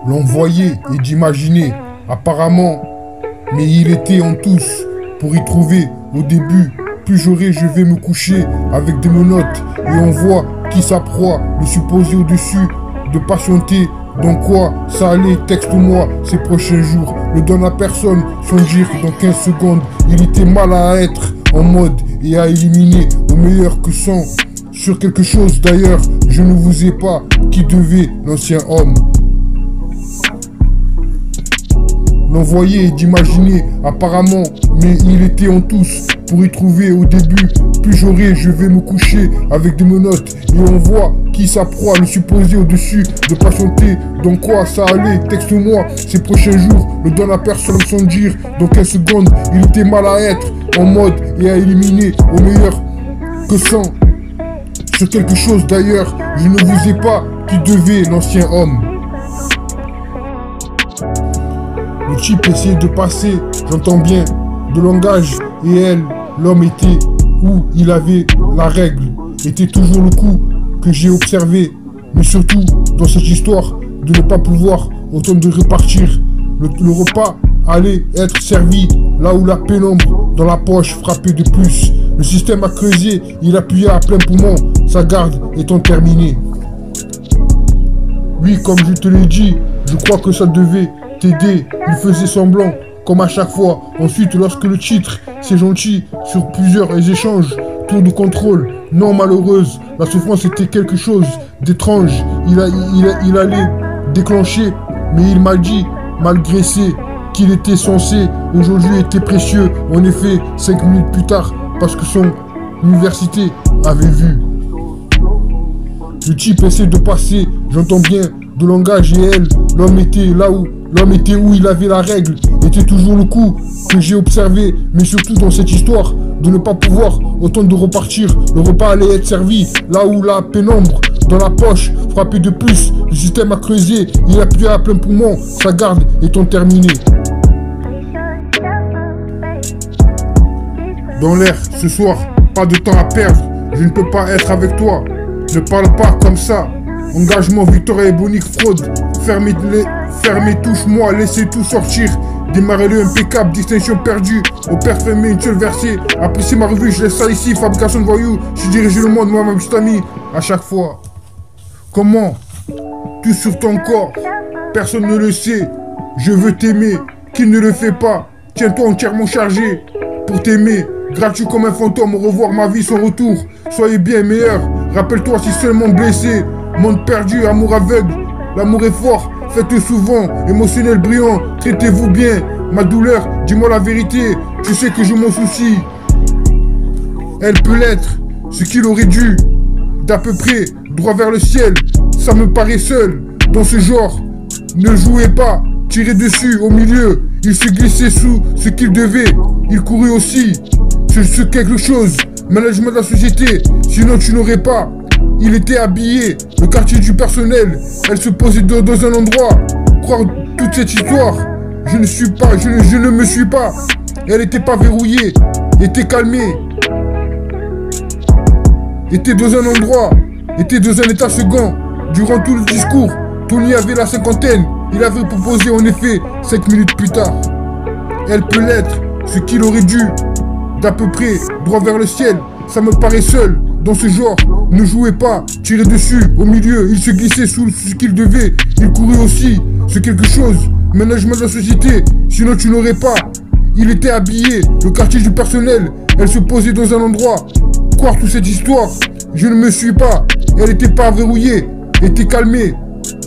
L'envoyer et d'imaginer, apparemment, mais il était en tous pour y trouver au début. Plus j'aurai, je vais me coucher avec des menottes et on voit qui sa proie, le supposé au-dessus de patienter. Dans quoi ça allait, texte-moi ces prochains jours. Ne donne à personne son dire dans 15 secondes. Il était mal à être en mode et à éliminer au meilleur que 100 sur quelque chose. D'ailleurs, je ne vous ai pas qui devait l'ancien homme. L'envoyer et d'imaginer, apparemment, mais il était en tous pour y trouver au début. Plus j'aurai, je vais me coucher avec des menottes et on voit qui sa proie, le supposé au-dessus de patienter. Dans quoi ça allait, texte-moi ces prochains jours. Ne donne à personne sans dire dans 15 secondes. Il était mal à être en mode et à éliminer au meilleur que 100 sur quelque chose. D'ailleurs, je ne vous ai pas qui devait l'ancien homme. Le type essayait de passer, j'entends bien, de langage et elle, l'homme était où il avait la règle, était toujours le coup que j'ai observé, mais surtout dans cette histoire de ne pas pouvoir autant de repartir. Le repas allait être servi là où la pénombre dans la poche frappait de plus. Le système a creusé, il appuyait à plein poumon, sa garde étant terminée. Oui, comme je te l'ai dit, je crois que ça devait t'aider. Il faisait semblant, comme à chaque fois. Ensuite, lorsque le titre, c'est gentil, sur plusieurs échanges, tour de contrôle, non malheureuse, la souffrance était quelque chose d'étrange. Il allait déclencher, mais il m'a dit, malgré qu'il était censé, aujourd'hui était précieux. En effet, 5 minutes plus tard, parce que son université avait vu. Le type essaie de passer, j'entends bien, de langage et elle, l'homme était là où il avait la règle, était toujours le coup que j'ai observé, mais surtout dans cette histoire de ne pas pouvoir autant de repartir. Le repas allait être servi là où la pénombre dans la poche frappait de plus. Le système a creusé, il appuyait à plein poumon, sa garde étant terminée. Dans l'air, ce soir, pas de temps à perdre, je ne peux pas être avec toi. Ne parle pas comme ça. Engagement, victoire et bonique, fraude. Fermez, touche-moi, laissez tout sortir. Démarrez-le impeccable, distinction perdue. Au père fermé, une seule versée. Appréciez ma revue, je laisse ça ici. Fabrication de voyous, je dirige le monde, moi, ma petite amie. À chaque fois. Comment? Tout sur ton corps. Personne ne le sait. Je veux t'aimer. Qui ne le fait pas? Tiens-toi entièrement chargé. Pour t'aimer. Gratuit comme un fantôme, au revoir ma vie, son retour. Soyez bien meilleur. Rappelle-toi si seulement blessé. Monde perdu, amour aveugle. L'amour est fort, faites-le souvent. Émotionnel brillant, traitez-vous bien. Ma douleur, dis-moi la vérité. Tu sais que je m'en soucie. Elle peut l'être, ce qu'il aurait dû. D'à peu près, droit vers le ciel. Ça me paraît seul, dans ce genre. Ne jouez pas, tirez dessus, au milieu. Il se glissait sous ce qu'il devait. Il courut aussi. C'est quelque chose. Management de la société, sinon tu n'aurais pas. Il était habillé, le quartier du personnel. Elle se posait dans un endroit. Croire toute cette histoire. Je ne me suis pas. Elle n'était pas verrouillée, était calmée. Était dans un endroit, était dans un état second. Durant tout le discours, Tony avait la cinquantaine. Il avait proposé en effet 5 minutes plus tard. Elle peut l'être, ce qu'il aurait dû. D'à peu près, droit vers le ciel. Ça me paraît seul, dans ce genre. Ne jouez pas, tirez dessus, au milieu. Il se glissait sous ce qu'il devait. Il courait aussi, c'est quelque chose. Management de la société, sinon tu n'aurais pas. Il était habillé, le quartier du personnel. Elle se posait dans un endroit. Croire toute cette histoire, je ne me suis pas. Elle n'était pas verrouillée, était calmée.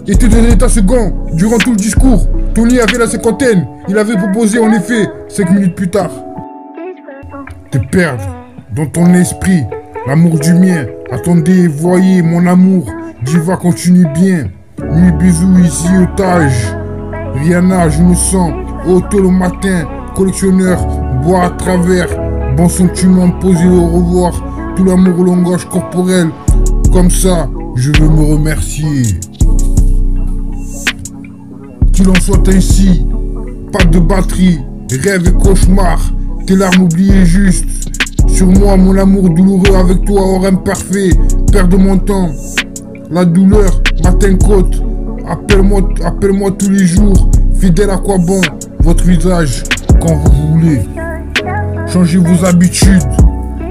Était dans un état second, durant tout le discours. Tony avait la cinquantaine. Il avait proposé en effet 5 minutes plus tard. Te perdre dans ton esprit, l'amour du mien. Attendez, voyez mon amour, Diva continue bien. Nuit bisous ici otage. Rihanna, je me sens auto le matin. Collectionneur, bois à travers. Bon sentiment posé au revoir. Tout l'amour au langage corporel. Comme ça, je veux me remercier. Qu'il en soit ainsi. Pas de batterie, rêve et cauchemar. Tes larmes oubliées juste. Sur moi, mon amour douloureux avec toi, or imparfait. Perdre mon temps. la douleur m'atteint-côte. Appelle-moi tous les jours, fidèle à quoi bon votre visage quand vous voulez. Changez vos habitudes,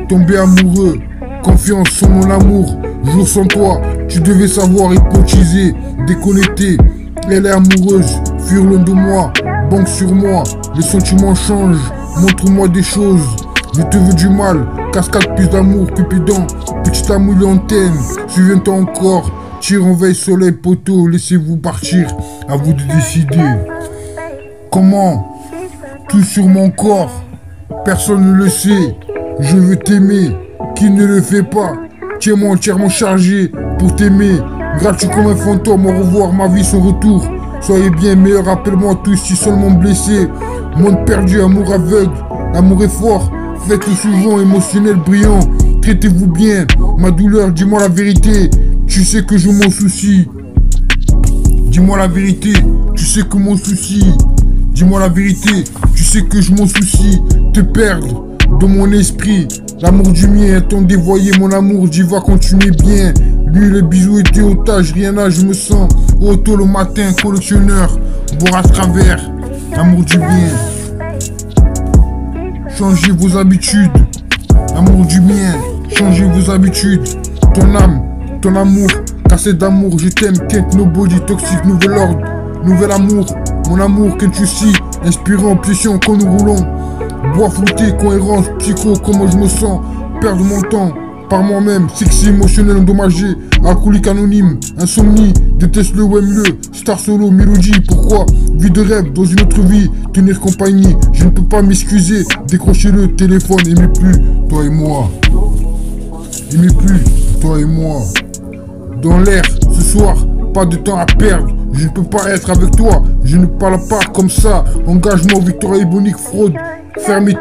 tombez amoureux, confiance en mon amour. Jour sans toi, tu devais savoir hypnotiser, déconnecter. Elle est amoureuse, fuir loin de moi, banque sur moi. Les sentiments changent, montre-moi des choses. Je te veux du mal, cascade plus d'amour, cupidon. Petite amour l'antenne, souviens-toi encore. Tire en veille, soleil, poteau, laissez-vous partir, à vous de décider. Comment? Tout sur mon corps, personne ne le sait. Je veux t'aimer, qui ne le fait pas? Tiens-moi entièrement chargé pour t'aimer. Gratuit comme un fantôme, au revoir, ma vie son retour. Soyez bien meilleurs, rappelle-moi tous si seulement blessé. Monde perdu, amour aveugle, l'amour est fort. Faites-le souvent, émotionnel, brillant. Traitez-vous bien, ma douleur, dis-moi la vérité. Tu sais que je m'en soucie. Dis-moi la vérité, tu sais que mon souci. Dis-moi la vérité, tu sais que je m'en soucie. Te perdre de mon esprit. L'amour du mien, ton dévoyé, mon amour, j'y va quand tu m'es bien. Lui, les bisous étaient otages, rien là, je me sens. Auto le matin, collectionneur, boire à travers. Amour du bien. Changez vos habitudes. Amour du bien, changez vos habitudes. Ton âme, ton amour, cassé d'amour, je t'aime, can't nobody, toxique, nouvel ordre, nouvel amour, mon amour, can't you see, inspirant, obsession, quand nous roulons, bois flouté, cohérence, psycho, comment je me sens, perdre mon temps, par moi-même, sexy, émotionnel, endommagé, alcoolique anonyme, insomnie, déteste le web mieux, star solo, mélodie, pourquoi, vie de rêve, dans une autre vie, tenir compagnie, je ne peux pas m'excuser, décrocher le téléphone, aimez plus, toi et moi, aimez plus, toi et moi. Dans l'air, ce soir, pas de temps à perdre. Je ne peux pas être avec toi, je ne parle pas comme ça. Engagement, victoire ébonique, fraude. Fermez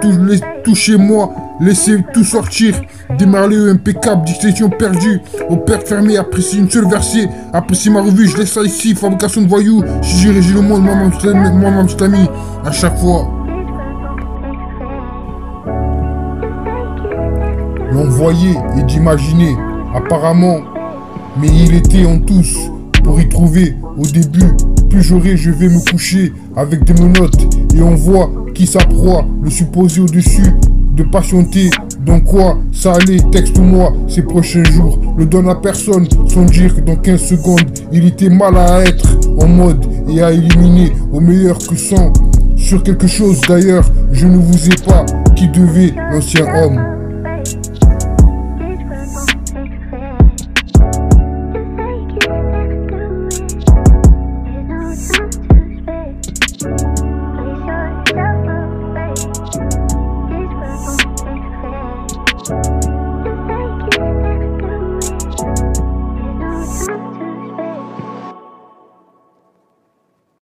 tout chez moi, laissez tout sortir. Démarrer impeccable, distinction perdue. Au père fermé, apprécie une seule versée. Apprécie ma revue, je laisse ça ici. Fabrication de voyous, si j'ai régi le monde, moi-même je t'ai mis. À chaque fois. L'envoyer et d'imaginer, apparemment. Mais il était en tous pour y trouver au début. Plus j'aurai, je vais me coucher avec des menottes. Et on voit qui sa proie, le supposé au-dessus de patienter. Dans quoi ça allait, texte-moi ces prochains jours. Le donne à personne sans dire que dans 15 secondes, il était mal à être en mode et à éliminer au meilleur que sans. Sur quelque chose d'ailleurs, je ne vous ai pas qui devait l'ancien homme.